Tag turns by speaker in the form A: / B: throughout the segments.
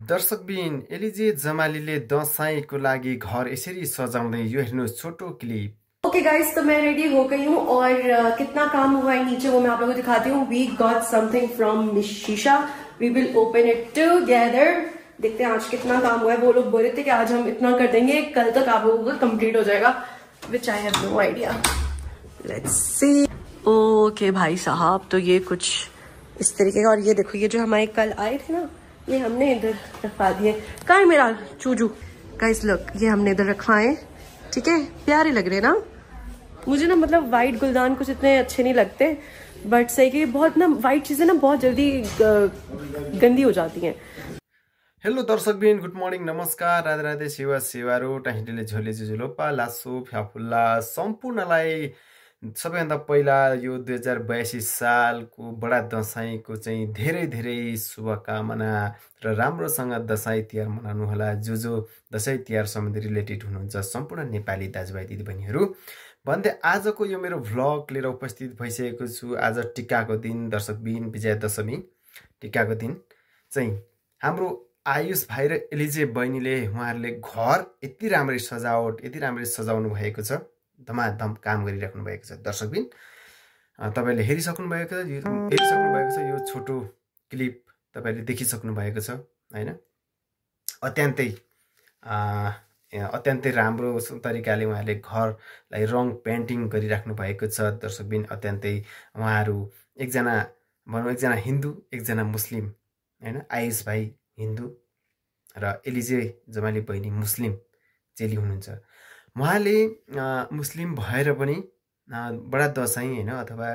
A: दर्शकबिन एलिजे जमालीले दशैंको लागि घर यसरी सजाउँदै यो हेर्नुहोस् छोटो क्लिप।
B: ओके गाइस, तो मैं रेडी हो गई हूँ और कितना काम हुआ है नीचे वो मैं आप लोगों को दिखाती हूँ। We got something from Miss Sheesha, we will open it together. देखते हैं आज कितना काम हुआ है। वो लोग बोल रहे थे कि आज हम इतना कर देंगे, कल तक आप लोगों का कंप्लीट हो जाएगा, which I have no idea. Let's see. Okay भाई साहब, तो ये कुछ इस तरीके का। और ये देखो, ये जो हमारे कल आए थे ना, ये हमने इधर रखवा दिए। कहाँ है मेरा चूजू? गाइस लुक, ये हमने इधर रखवाए। ठीक है, प्यारे लग रहे ना। मुझे ना मतलब वाइट गुलदान कुछ इतने अच्छे नहीं लगते, बट सही कि बहुत ना वाइट चीजें ना बहुत जल्दी गंदी हो जाती हैं।
A: हेलो दर्शकबिन, गुड मर्निङ, नमस्कार, राधे राधे, सेवा सेवारो, टाहिटेले झोले झुलोपा लासो फ्याफुल्ला सम्पूर्णलाई सबैभन्दा पहिला यो 2082 सालको बडा दशैंको चाहिँ धेरै धेरै शुभकामना र राम्रोसँग दशैं तिहार मनाउनु होला। जो दशैं तिहारसँग रिलेटेड हुनुहुन्छ सम्पूर्ण नेपाली दाजुभाइ दिदीबहिनीहरू भन्दै आजको यो मेरो भ्लग लिएर उपस्थित भइसकेको छु। आज टिकाको दिन दर्शकबिन, विजया दशमी टिकाको दिन चाहिँ हाम्रो आयुष भाइ र एलिजे बहिनीले उहाँहरूले घर यति राम्ररी सजावट, यति राम्ररी सजाउनु भएको छ, धमाधम काम गरिराख्नु भएको छ। दर्शकबिन तपाईले हेरिसक्नु भएको छ, यो छोटो क्लिप तपाईले देखिसक्नु भएको छ हैन। अत्यन्तै राम्रो तरिकाले उहाँले घरलाई रङ पेन्टिङ गरिराख्नु भएको छ। दर्शकबिन अत्यन्तै उहाँहरू एकजना हिन्दू, एकजना मुस्लिम हैन। आयुष भाइ हिन्दू र एलिजे जमाली बहिनी मुस्लिम चेली हुनुहुन्छ। उहाँले मुस्लिम भएर पनि बडा दशैं हैन अथवा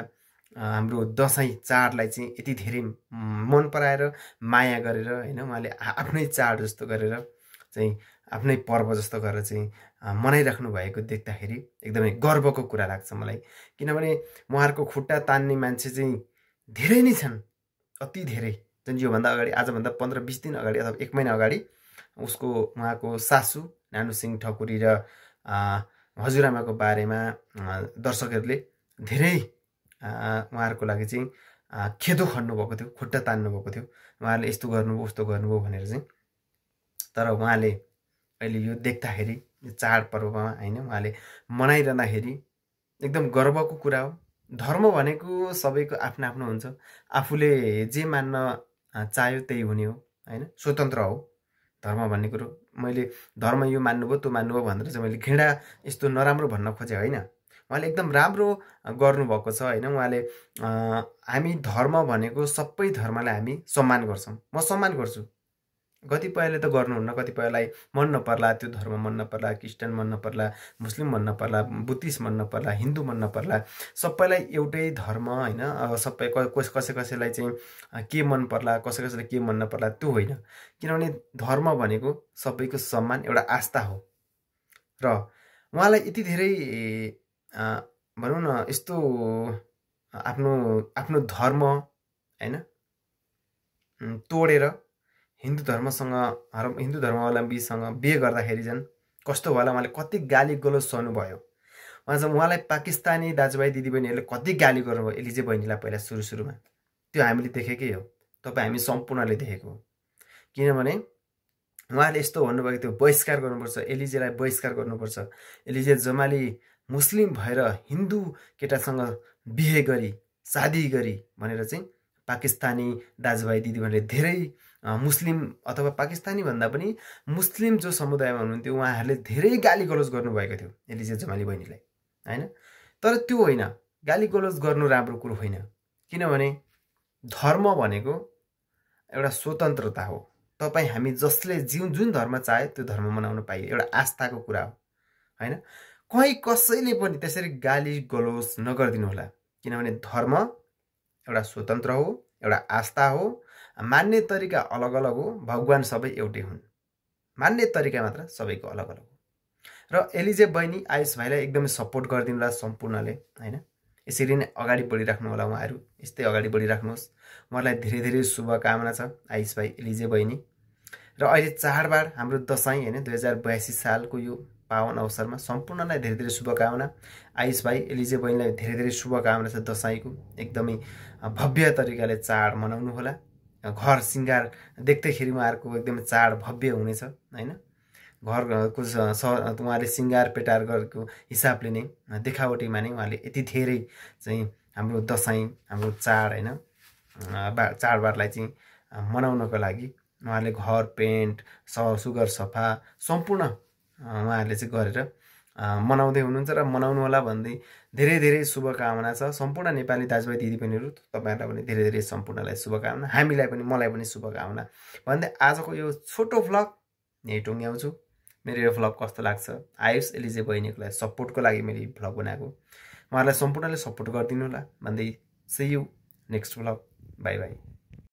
A: हाम्रो दशैं चाडलाई चाहिँ यति धेरै मन पराएर माया गरेर हैन, उहाँले आफ्नै चाड जस्तो गरेर चाहिँ आफ्नै पर्व जस्तो गरेर चाहिँ मनाइराख्नु भएको देख्दाखेरि एकदमै गर्वको कुरा लाग्छ मलाई। किनभने उहाँहरूको खुट्टा तान्ने मान्छे चाहिँ धेरै नै छन्, अति धेरै। जुन योभन्दा अगाडि, आजभन्दा 15-20 दिन अगाडि अथवा 1 महिना अगाडि उहाँको सासू नानु सिंह ठकुरी र हजुरआमाको बारेमा दर्शकहरूले धेरै उहाँहरूको लागि चाहिँ खेदो खन्नु भएको थियो, खुट्टा तान्नु भएको थियो। उहाँहरूले यस्तो गर्नुभयो, उस्तो गर्नुभयो भनेर चाहिँ। तर उहाँले अहिले यो देख्दाखेरि, यो चाडपर्वमा हैन, उहाँले मनाइरहँदाखेरि एकदम गर्वको कुरा हो। धर्म भनेको सबैको आफ्नो आफ्नो हुन्छ, आफूले जे मान्न चाह्यो त्यही हुने हो हैन, स्वतन्त्र हो धर्म भन्ने कुरो। मैले धर्म यो मान्नुभयो त्यो मान्नुभयो भनेर चाहिँ मैले घृणा, यस्तो नराम्रो भन्न खोजेँ होइन। उहाँले एकदम राम्रो गर्नुभएको छ हैन। उहाँले हामी धर्म भनेको सबै धर्मलाई हामी सम्मान गर्छौँ, म सम्मान गर्छु। कतिपयले त गर्नुहुन्न, कतिपयलाई मन नपर्ला, त्यो धर्म मन नपर्ला, क्रिस्चियन मन नपर्ला, मुस्लिम मन नपर्ला, बुद्धिस्ट मन नपर्ला, हिन्दू मन नपर्ला। सबैलाई एउटै धर्म हैन, सबै कसैलाई चाहिँ के मन पर्ला, कसैलाई के मन नपर्ला त्यो होइन। किनभने धर्म भनेको सबैको सम्मान, एउटा आस्था हो। र उहाँलाई यति धेरै भनौँ न यस्तो आफ्नो धर्म हैन तोडेर हिन्दू धर्मावलम्बीसँग बिहे गर्दाखेरि झन् कस्तो होला। उहाँले कति गाली गलोज सहनुभयो। उहाँलाई पाकिस्तानी दाजुभाइ दिदीबहिनीहरूले कति गाली गर्नुभयो एलिजे बहिनीलाई पहिला सुरुमा। त्यो हामीले देखेकै हो, तपाईँ हामी सम्पूर्णले देखेको हो। किनभने उहाँले यस्तो भन्नुभएको थियो, बहिष्कार गर्नुपर्छ, एलिजेलाई बहिष्कार गर्नुपर्छ। एलिजे जमाली मुस्लिम भएर हिन्दू केटासँग बिहे गरी, शादी गरी भनेर चाहिँ पाकिस्तानी दाजुभाइ दिदीबहिनीले धेरै मुस्लिम अथवा पाकिस्तानी भन्दा पनि मुस्लिम जो समुदायमा हुनुहुन्थ्यो उहाँहरूले धेरै गाली गलोज गर्नुभएको थियो एलिजे जमाली बहिनीलाई हैन। तर त्यो होइन, गाली गलोज गर्नु राम्रो कुरो होइन। किनभने धर्म भनेको एउटा स्वतन्त्रता हो। तपाईँ हामी जसले जुन धर्म चाहे त्यो धर्म मनाउन पाइयो, एउटा आस्थाको कुरा हो हैन। कहीँ कसैले पनि त्यसरी गाली गलोज नगरिदिनु होला। किनभने धर्म एउटा स्वतन्त्र हो, एउटा आस्था हो। मान्ने तरिका अलग अलग हो, भगवान सबै एउटै हुन्, मान्ने तरिका मात्र सबैको अलग अलग हो। र एलिजे बहिनी आयुष भाइलाई एकदमै सपोर्ट गरिदिनु होला सम्पूर्णले हैन। यसरी नै अगाडि बढिराख्नु होला, उहाँहरू यस्तै अगाडि बढिराख्नुहोस्। उहाँलाई धेरै धेरै शुभकामना छ आयुष भाइ, एलिजे बहिनी। र अहिले चाडबाड हाम्रो दशैं हैन 2082 सालको यो पावन अवसरमा सम्पूर्णलाई धेरै धेरै शुभकामना। आयुष भाइ, एलिजे बहिनीलाई धेरै धेरै शुभकामना छ दशैंको। एकदमै भव्य तरिकाले चाड मनाउनु होला घर सिँगार देख्दैखेरि उहाँहरूको एकदमै चाड भव्य हुनेछ हैन। घरको उहाँले सिँगार पेटार गरेको हिसाबले नै देखावटीमा नै उहाँले यति धेरै चाहिँ हाम्रो दसैँ हाम्रो चाड हैन चाडबाडलाई चाहिँ मनाउनको लागि उहाँले घर पेन्ट सुगर सफा सम्पूर्ण उहाँहरूले चाहिँ गरेर मनाउँदै हुनुहुन्छ र मनाउनु होला भन्दै धेरै धेरै शुभकामना छ सम्पूर्ण नेपाली दाजुभाइ दिदीबहिनीहरू। तपाईँहरूलाई पनि धेरै धेरै सम्पूर्णलाई शुभकामना, हामीलाई पनि मलाई पनि शुभकामना भन्दै आजको यो छोटो भ्लग यही टुङ्ग्याउँछु। मेरो यो भ्लग कस्तो लाग्छ, आयुष एलिजे बहिनीकोलाई सपोर्टको लागि मैले भ्लग बनाएको, उहाँहरूलाई सम्पूर्णले सपोर्ट गरिदिनु होला भन्दै see you next vlog. Bye by.